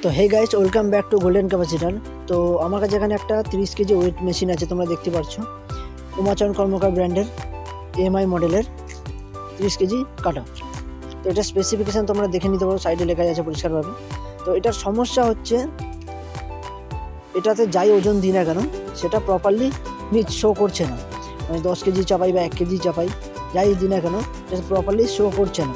তো hey guys, welcome back to golden capacitor. তো আমার কাছে এখানে একটা 30 কেজি ওয়েট মেশিন আছে, তোমরা দেখতে পাচ্ছ। উমাচরণ কর্মকার ব্র্যান্ডের এমআই মডেলের 30 কেজি কাটা। তো এটা স্পেসিফিকেশান তোমরা দেখে নিতে পারো, সাইডে লেখা আছে পরিষ্কারভাবে। তো এটার সমস্যা হচ্ছে এটাতে যাই ওজন দিই না কেন সেটা প্রপারলি শো করছে না। মানে 10 কেজি চাপাই বা 1 কেজি চাপাই, যাই দিই না কেন সেটা প্রপারলি শো করছে না।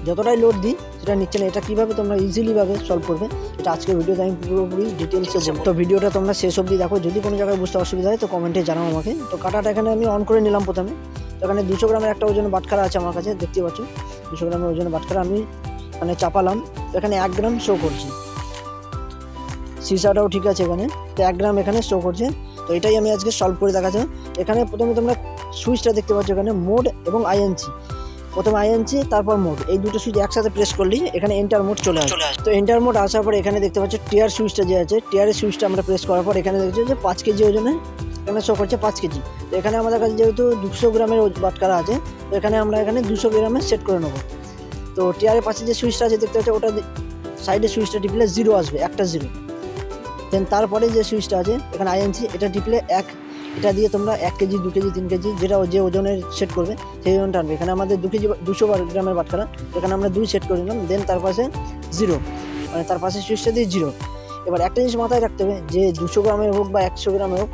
যতটাই লোড দিই সেটা নিচ্ছে না। এটা কীভাবে তোমরা ইজিলিভাবে সলভ করবে এটা আজকের ভিডিওতে আমি পুরোপুরি ডিটেলসে বলবো। তো ভিডিওটা তোমরা শেষ অবধি দেখো। যদি কোনো জায়গায় বুঝতে অসুবিধা হয় তো কমেন্টে জানাও আমাকে। তো কাটাটা এখানে আমি অন করে নিলাম প্রথমে। তো এখানে 200 গ্রামের একটা ওজন বাটখারা আছে আমার কাছে, দেখতে পাচ্ছ। 200 গ্রামের ওজনের বাটখারা আমি মানে চাপালাম। তো এখানে 1 গ্রাম শো করছে, সিসাটাও ঠিক আছে এখানে। তো 1 গ্রাম এখানে শো করছে। তো এটাই আমি আজকে সলভ করে দেখাচ্ছি। এখানে প্রথমে তোমরা সুইচটা দেখতে পাচ্ছ, এখানে মোড এবং আইএনসি। প্রথমে আইএনসি তারপর মোড, এই দুটো সুইচ একসাথে প্রেস করলেই এখানে এন্টার মোড চলে আসে। তো এন্টার মোড আসার পর এখানে দেখতে পাচ্ছ টিয়ার সুইচটা যে আছে, টিয়ারের সুইচটা আমরা প্রেস করার পর এখানে দেখছো যে 5 কেজি ওজনে এখানে শো করছে 5 কেজি। তো এখানে আমাদের কাছে যেহেতু 200 গ্রামের বাটখারা আছে, তো এখানে আমরা এখানে 200 গ্রামে সেট করে নেবো। তো টিয়ারের পাশে যে সুইচটা আছে দেখতে পাচ্ছ, ওটা সাইডে সুইচটা টিপলে 0 আসবে, একটা 0। দেন তারপরে যে সুইচটা আছে এখানে আইএনসি, এটা টিপলে 1। এটা দিয়ে তোমরা 1 কেজি 2 কেজি 3 কেজি যেটা যে ওজনের সেট করবে সেই ওজনটা আনবে। এখানে আমাদের 2 কেজি 200 গ্রামের বাটখারা, এখানে আমরা 2 সেট করে নিলাম। দেন তার পাশে 0, মানে তার পাশে সুইচটা দিয়ে 0। এবার একটা জিনিস মাথায় রাখতে হবে যে 200 গ্রামের হোক বা 100 গ্রামের হোক,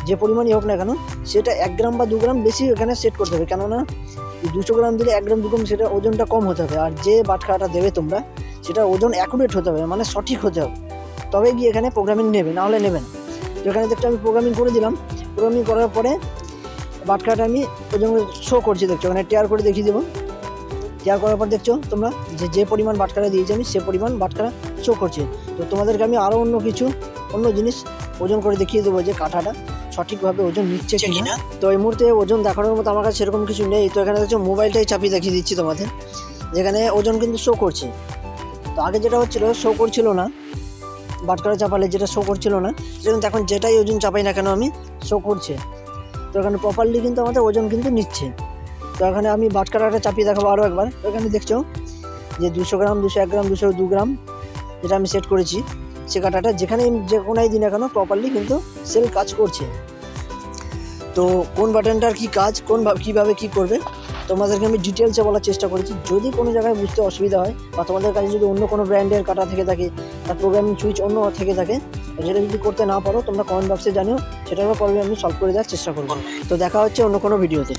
যে পরিমাণই হোক না কেন সেটা 1 গ্রাম বা 2 গ্রাম বেশি এখানে সেট করতে হবে। কেননা 200 গ্রাম দিলে 1 গ্রাম 2 গ্রাম সেটা ওজনটা কম হতে হবে। আর যে বাটখারাটা দেবে তোমরা সেটা ওজন অ্যাকুরেট হতে হবে, মানে সঠিক হতে হবে, তবে গিয়ে এখানে প্রোগ্রামিং নেবে, নাহলে নেবে না। তো এখানে দেখতে আমি প্রোগ্রামিং করে দিলাম। প্রোগ্রামিং করার পরে বাটখারাটা আমি ওজন শো করছি, দেখছো এখানে টিয়ার করে দেখিয়ে দেবো। টিয়ার করার পর দেখছো তোমরা যে পরিমাণ বাটখারা দিয়েছি আমি, সে পরিমাণ বাটখারা শো করছে। তো তোমাদেরকে আমি আরও অন্য জিনিস ওজন করে দেখিয়ে দেবো যে কাঠাটা সঠিকভাবে ওজন নিচ্ছে কিনা। তো এই মুহূর্তে ওজন দেখানোর মতো আমার কাছে সেরকম কিছু নেই। তো এখানে দেখছো মোবাইলটাই চাপিয়ে দেখিয়ে দিচ্ছি তোমাদের, যেখানে ওজন কিন্তু শো করছে। তো আগে যেটা হচ্ছিলো শো করছিল না, বাটখারা চাপালে যেটা শো করছিল না, সেটা কিন্তু এখন যেটাই ওজন চাপাই না কেন আমি শো করছে। তো এখানে প্রপারলি কিন্তু আমাদের ওজন কিন্তু নিচ্ছে। তো এখানে আমি বাটখারাটা চাপিয়ে দেখাবো আরও একবার। এখানে দেখছো যে 200 গ্রাম 201 গ্রাম 202 গ্রাম যেটা আমি সেট করেছি, সে কাটাটা যেখানে যে কোনায় দিই না কেন প্রপারলি কিন্তু সেল কাজ করছে। তো কোন বাটনটার কী কাজ, কীভাবে কী করবে তোমাদেরকে আমি ডিটেলসে বলার চেষ্টা করেছি। যদি কোনো জায়গায় বুঝতে অসুবিধা হয় বা তোমাদের কাছে যদি অন্য কোনো ব্র্যান্ডের কাটা থেকে থাকে বা প্রোগ্রামিং সুইচ অন্য থেকে থাকে, যেটা যদি করতে না পারো তোমরা কমেন্ট বক্সে জানিও, সেটারও প্রবলেম আমি সলভ করে দেওয়ার চেষ্টা করবো। তো দেখা হচ্ছে অন্য কোনো ভিডিওতে।